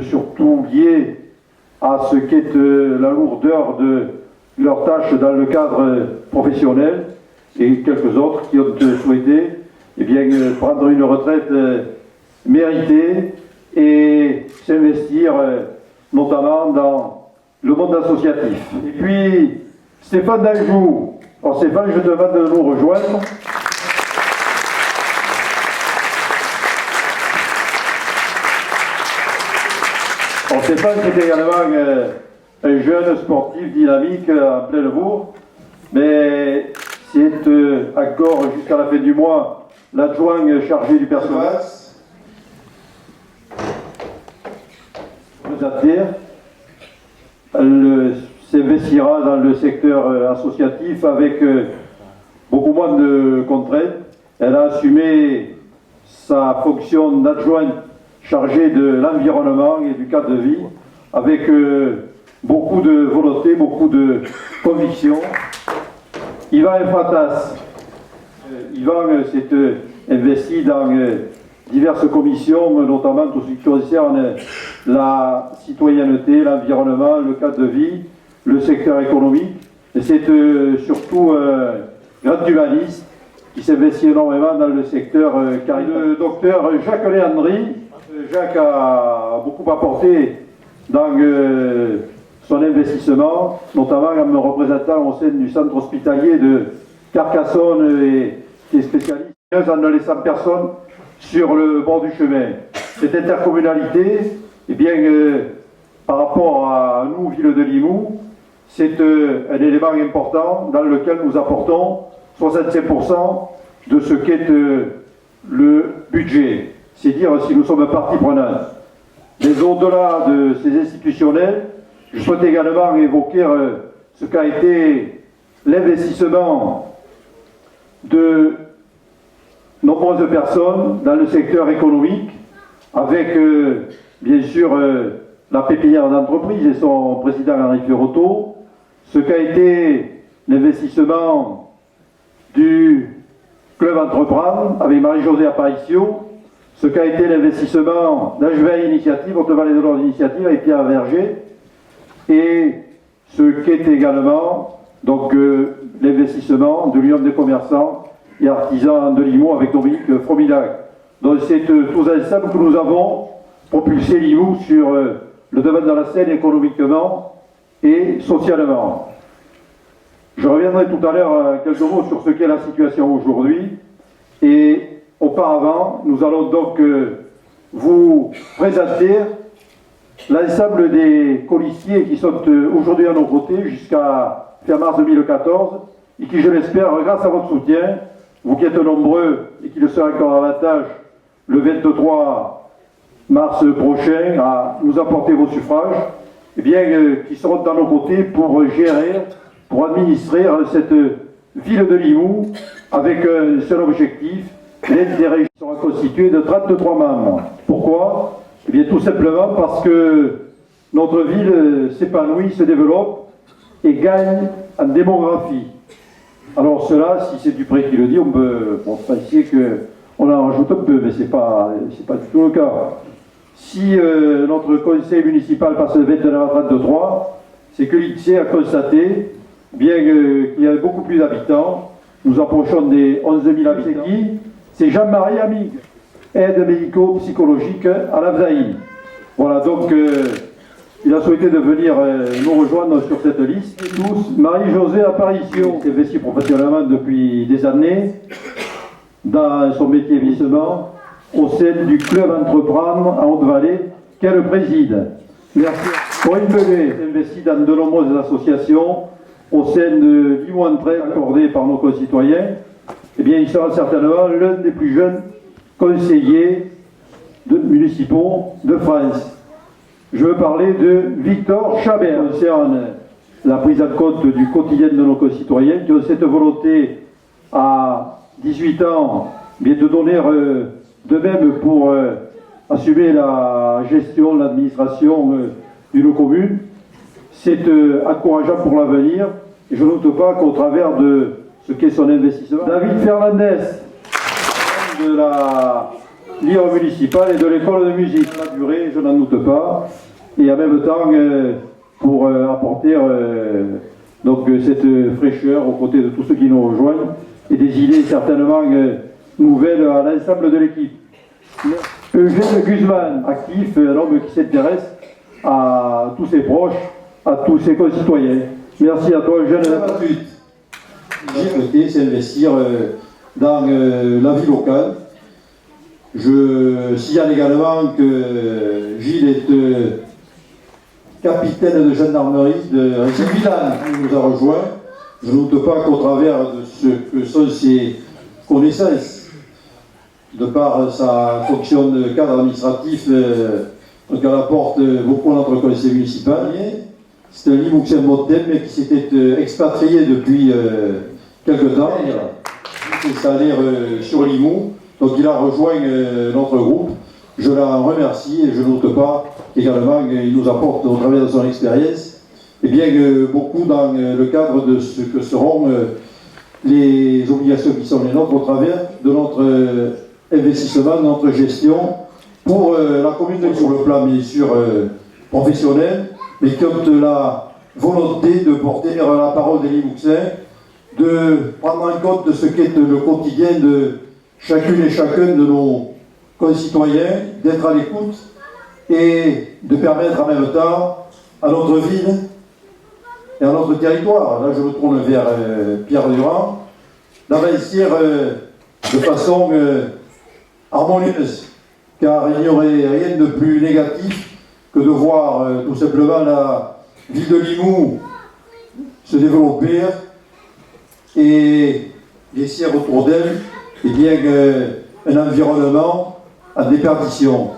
surtout liées à ce qu'est la lourdeur de leurs tâches dans le cadre professionnel, et quelques autres qui ont souhaité prendre une retraite méritée et s'investir notamment dans le monde associatif. Et puis Stéphane Danjou. Alors Stéphane, je te demande de nous rejoindre. Alors Stéphane, c'est également un jeune sportif dynamique en pleine bourre, mais c'est encore jusqu'à la fin du mois l'adjoint chargé du personnel. Elle s'investira dans le secteur associatif avec beaucoup moins de contraintes. Elle a assumé sa fonction d'adjointe chargée de l'environnement et du cadre de vie avec beaucoup de volonté, beaucoup de conviction. Yvan Efratas. Yvan s'est investi dans diverses commissions, notamment tout ce qui concerne la citoyenneté, l'environnement, le cadre de vie, le secteur économique. Et c'est surtout un grand humaniste qui s'investit énormément dans le secteur caritatif. Le docteur Jacques Léandry. Jacques a beaucoup apporté dans son investissement, notamment en me représentant au sein du centre hospitalier de Carcassonne et qui est spécialiste en ne laissant personne sur le bord du chemin. Cette intercommunalité, par rapport à nous, ville de Limoux, c'est un élément important dans lequel nous apportons 65% de ce qu'est le budget. C'est dire si nous sommes partie prenante. Mais au-delà de ces institutionnels, je souhaite également évoquer ce qu'a été l'investissement de nombreuses personnes dans le secteur économique, avec bien sûr la pépinière d'entreprise et son président Henri Fiorotto, ce qu'a été l'investissement du club Entreprendre avec Marie-Josée Aparicio, ce qu'a été l'investissement d'Angevin Initiative, Haute-Vallée de l'Ordre Initiative avec Pierre Verger, et ce qu'est également l'investissement de l'Union des commerçants et artisans de Limoux avec Dominique Fromilac. Donc c'est tous ensemble que nous avons propulsé Limoux sur le devant de la scène économiquement et socialement. Je reviendrai tout à l'heure quelques mots sur ce qu'est la situation aujourd'hui, et auparavant nous allons donc vous présenter l'ensemble des colistiers qui sont aujourd'hui à nos côtés jusqu'à fin mars 2014 et qui, je l'espère, grâce à votre soutien, vous qui êtes nombreux et qui le serez encore davantage le 23 mars prochain à nous apporter vos suffrages, qui seront à nos côtés pour gérer, pour administrer cette ville de Limoux avec un seul objectif, l'intérêt qui sera constitué de 33 membres. Pourquoi ? Tout simplement parce que notre ville s'épanouit, se développe et gagne en démographie. Alors cela, si c'est Dupré qui le dit, on peut penser qu'on en rajoute un peu, mais c'est pas du tout le cas. Si notre conseil municipal passe de 29 à 33, c'est que l'INSEE a constaté qu'il y avait beaucoup plus d'habitants. Nous approchons des 11 000 habitants. C'est Jean-Marie Amig, aide médico-psychologique à l'Avzaï. Voilà, donc il a souhaité de venir nous rejoindre sur cette liste. Et tous, Marie-Josée Aparicio, qui est investie professionnellement depuis des années dans son métier vissement au sein du club Entreprendre en Haute-Vallée, qu'elle préside. Merci. Corinne Belay, investie dans de nombreuses associations au sein de Limoux Entraide accordées par nos concitoyens. Il sera certainement l'un des plus jeunes conseillers municipaux de France. Je veux parler de Victor Chabert, qui concerne la prise en compte du quotidien de nos concitoyens, qui ont cette volonté à 18 ans de donner de même pour assumer la gestion, l'administration d'une commune. C'est encourageant pour l'avenir, et je ne doute pas qu'au travers de ce qu'est son investissement, David Fernandez, de la l'IR municipal et de l'école de musique. La durée, je n'en doute pas, et en même temps pour apporter donc, cette fraîcheur aux côtés de tous ceux qui nous rejoignent et des idées certainement nouvelles à l'ensemble de l'équipe. Eugène Guzman, actif, un homme qui s'intéresse à tous ses proches, à tous ses concitoyens. Merci à toi, Eugène. J'ai souhaité s'investir dans la vie locale. Je signale également que Gilles est capitaine de gendarmerie de Saint-Villane qui nous a rejoint. Je ne doute pas qu'au travers de ce que sont ses connaissances, de par sa fonction de cadre administratif, donc elle apporte beaucoup à notre conseil municipal. C'est un Limouxien Montagne qui s'était expatrié depuis quelque temps. Il s'est installé sur Limoux, donc il a rejoint notre groupe. Je l'en remercie et je ne doute pas qu'également il nous apporte au travers de son expérience et bien beaucoup dans le cadre de ce que seront les obligations qui sont les nôtres au travers de notre investissement, de notre gestion pour la commune sur le plan bien sûr professionnel, mais comme la volonté de porter la parole des Limouxins, de prendre en compte de ce qu'est le quotidien de chacune et chacun de nos concitoyens, d'être à l'écoute et de permettre en même temps à notre ville et à notre territoire, là je me tourne vers Pierre Durand, d'investir de façon harmonieuse, car il n'y aurait rien de plus négatif que de voir tout simplement la ville de Limoux se développer et laisser autour d'elle un environnement en déperdition.